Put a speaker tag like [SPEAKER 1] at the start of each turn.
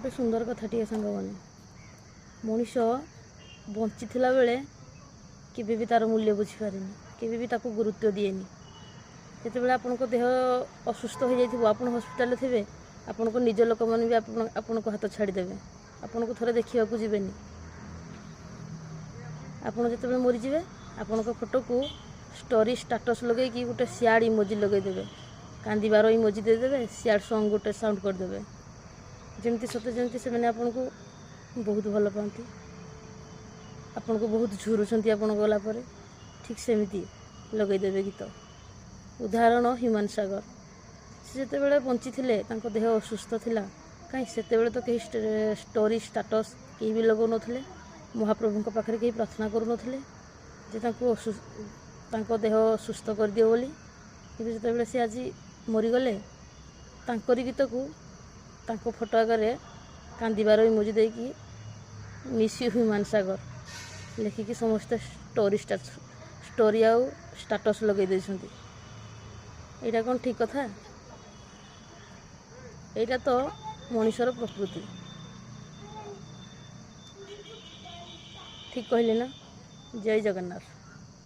[SPEAKER 1] गोटे सुंदर कथाटे सांग मैंने मनीष बंचीला बेले केवे भी तार मूल्य बुझीपारे केवे भी ताको गुरुत्व दिएनि जिते आपण देह असुस्थ हो जाइए आप हस्पिटाल थे आपण को निज लोक मैंने भी आपण को हाथ छाड़देवे आपण को थोड़े देखा जी आपड़ जो मरीजे आपण फोटो को स्टोरी स्टाटस लगे कि गोटे सियाड़ इमोजी लगेदेवे कांदार इमोजी देदेवे सियाड़ सॉन्ग गोटे साउंड करदे जमती सते जमती से मैंने आपन को बहुत भल पाती आपन को बहुत झुरुंट आपन गला पर ठीक सेमती लगेदेवे गीत उदाहरण ह्यूमान सागर से जिते बंची थे देह असुस्थ थिला कहीं से तो कहीं स्टोरी स्टाटस कहीं भी लगौ नथिले महाप्रभु पाखे कहीं प्रार्थना करूँ देह सुस्थ कर दियो बोली कि जिते से आज मरीगले गीत को तांको फोटो आगे कांदार इमोजी देकी मिस यू ह्यूमान सागर लिखिकी समस्ते स्टोरी आउ स्टाटस लगे देछंती एटा कौन ठीक कथा एटा तो मनुष्यर प्रकृति ठीक कहले ना जय जगन्नाथ।